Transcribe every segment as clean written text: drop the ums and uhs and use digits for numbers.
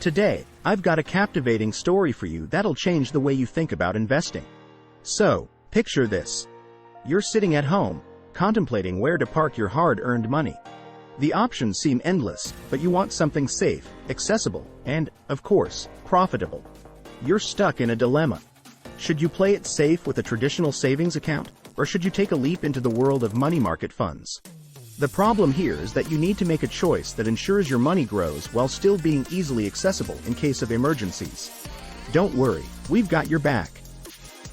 Today, I've got a captivating story for you that'll change the way you think about investing. So, picture this. You're sitting at home, contemplating where to park your hard-earned money. The options seem endless, but you want something safe, accessible, and, of course, profitable. You're stuck in a dilemma. Should you play it safe with a traditional savings account, or should you take a leap into the world of money market funds? The problem here is that you need to make a choice that ensures your money grows while still being easily accessible in case of emergencies. Don't worry, we've got your back.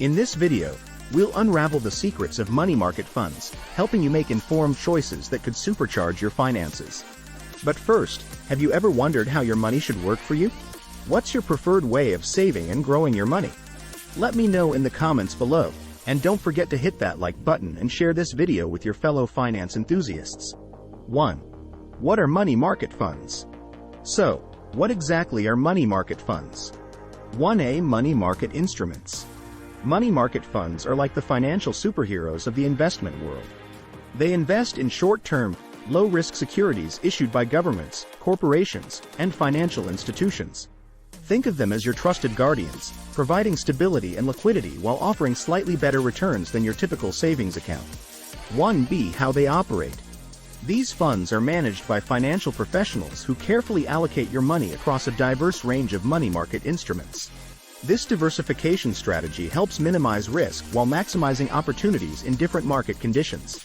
In this video, we'll unravel the secrets of money market funds, helping you make informed choices that could supercharge your finances. But first, have you ever wondered how your money should work for you? What's your preferred way of saving and growing your money? Let me know in the comments below. And don't forget to hit that like button and share this video with your fellow finance enthusiasts. 1. What are money market funds? So, what exactly are money market funds? 1A. Money market instruments. Money market funds are like the financial superheroes of the investment world. They invest in short-term, low-risk securities issued by governments, corporations, and financial institutions. Think of them as your trusted guardians, providing stability and liquidity while offering slightly better returns than your typical savings account. 1B. How they operate. These funds are managed by financial professionals who carefully allocate your money across a diverse range of money market instruments. This diversification strategy helps minimize risk while maximizing opportunities in different market conditions.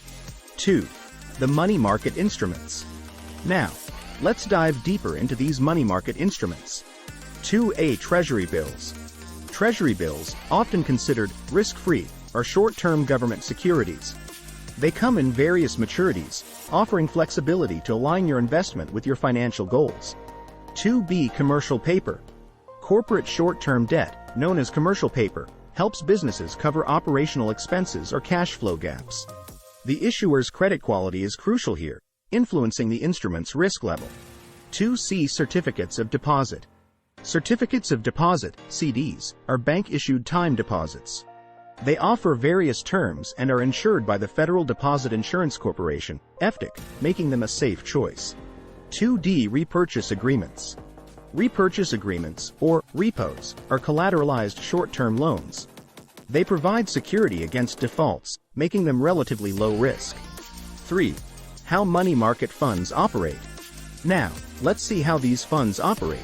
2. The money market instruments. Now, let's dive deeper into these money market instruments. 2A. Treasury bills. Treasury bills, often considered risk-free, are short-term government securities. They come in various maturities, offering flexibility to align your investment with your financial goals. 2B. Commercial paper. Corporate short-term debt, known as commercial paper, helps businesses cover operational expenses or cash flow gaps. The issuer's credit quality is crucial here, influencing the instrument's risk level. 2C. Certificates of deposit. Certificates of deposit, CDs, are bank-issued time deposits. They offer various terms and are insured by the Federal Deposit Insurance Corporation, FDIC, making them a safe choice. 2D. Repurchase agreements. Repurchase agreements, or repos, are collateralized short-term loans. They provide security against defaults, making them relatively low risk. 3. How money market funds operate. Now, let's see how these funds operate.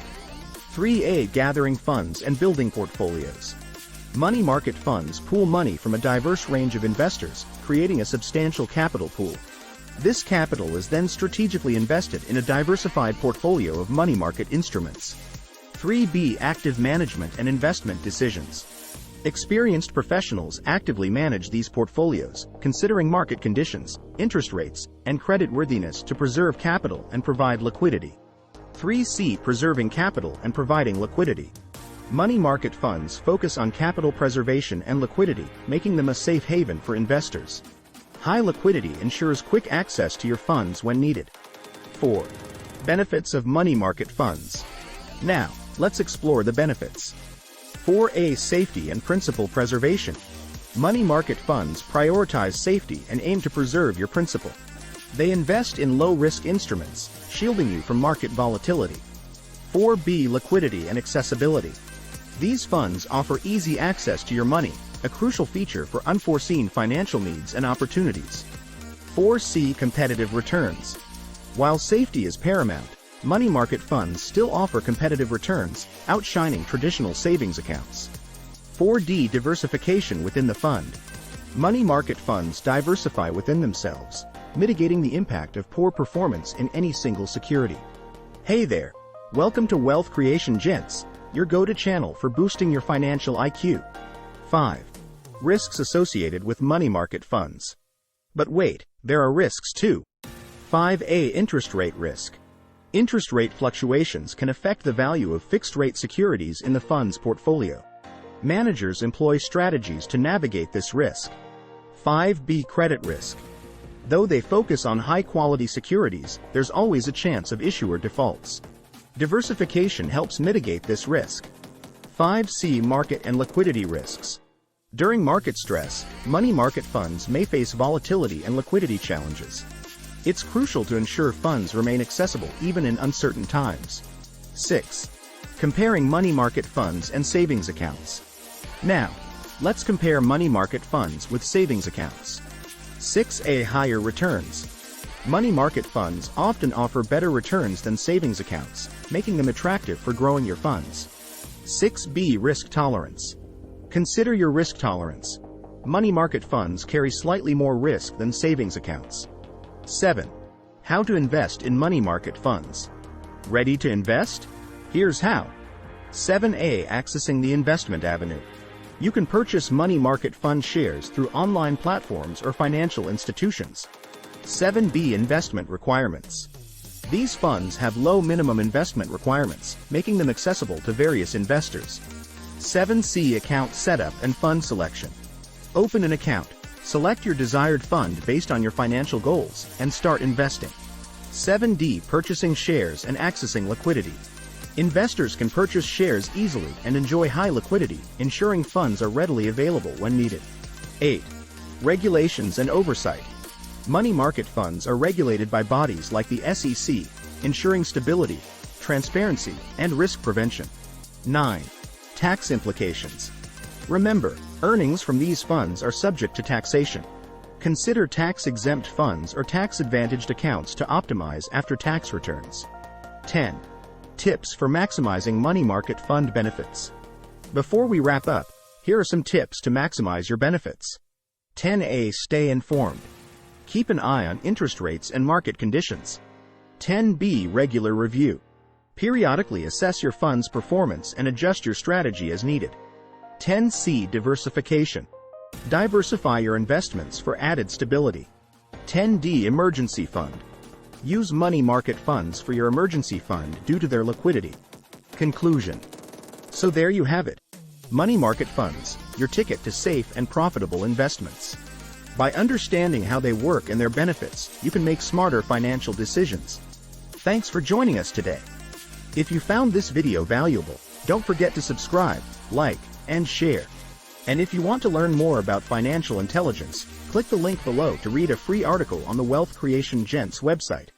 3A. Gathering funds and building portfolios. Money market funds pool money from a diverse range of investors, creating a substantial capital pool. This capital is then strategically invested in a diversified portfolio of money market instruments. 3B. Active management and investment decisions. Experienced professionals actively manage these portfolios, considering market conditions, interest rates, and creditworthiness to preserve capital and provide liquidity. 3C. Preserving capital and providing liquidity. Money market funds focus on capital preservation and liquidity, making them a safe haven for investors. High liquidity ensures quick access to your funds when needed. 4. Benefits of money market funds. Now, let's explore the benefits. 4A. Safety and principal preservation. Money market funds prioritize safety and aim to preserve your principal. They invest in low-risk instruments, shielding you from market volatility. 4B. Liquidity and accessibility. These funds offer easy access to your money, a crucial feature for unforeseen financial needs and opportunities. 4C. Competitive returns. While safety is paramount, money market funds still offer competitive returns, outshining traditional savings accounts. 4D. Diversification within the fund. Money market funds diversify within themselves, mitigating the impact of poor performance in any single security. Hey there! Welcome to Wealth Creation Gents, your go-to channel for boosting your financial IQ. 5. Risks associated with money market funds. But wait, there are risks too. 5A. Interest rate risk. Interest rate fluctuations can affect the value of fixed-rate securities in the fund's portfolio. Managers employ strategies to navigate this risk. 5B. Credit risk. Though they focus on high-quality securities, there's always a chance of issuer defaults. Diversification helps mitigate this risk. 5C. Market and liquidity risks. During market stress, money market funds may face volatility and liquidity challenges. It's crucial to ensure funds remain accessible even in uncertain times. 6. Comparing money market funds and savings accounts. Now, let's compare money market funds with savings accounts. 6A. Higher returns. Money market funds often offer better returns than savings accounts, making them attractive for growing your funds. 6B. Risk tolerance. Consider your risk tolerance. Money market funds carry slightly more risk than savings accounts. 7. How to invest in money market funds. Ready to invest? Here's how. 7A. Accessing the investment avenue. You can purchase money market fund shares through online platforms or financial institutions. 7B. Investment requirements. These funds have low minimum investment requirements, making them accessible to various investors. 7C. Account setup and fund selection. Open an account, select your desired fund based on your financial goals, and start investing. 7D. Purchasing shares and accessing liquidity. Investors can purchase shares easily and enjoy high liquidity, ensuring funds are readily available when needed. 8. Regulations and oversight. Money market funds are regulated by bodies like the SEC, ensuring stability, transparency, and risk prevention. 9. Tax implications. Remember, earnings from these funds are subject to taxation. Consider tax-exempt funds or tax-advantaged accounts to optimize after-tax returns. 10. Tips for maximizing money market fund benefits. Before we wrap up, here are some tips to maximize your benefits. 10A. Stay informed. Keep an eye on interest rates and market conditions. 10B. Regular review. Periodically assess your fund's performance and adjust your strategy as needed. 10C. Diversification. Diversify your investments for added stability. 10D. Emergency fund. Use money market funds for your emergency fund due to their liquidity. Conclusion. So there you have it. Money market funds, your ticket to safe and profitable investments. By understanding how they work and their benefits, you can make smarter financial decisions. Thanks for joining us today. If you found this video valuable, don't forget to subscribe, like, and share. And if you want to learn more about financial intelligence, click the link below to read a free article on the Wealth Creation Gents website.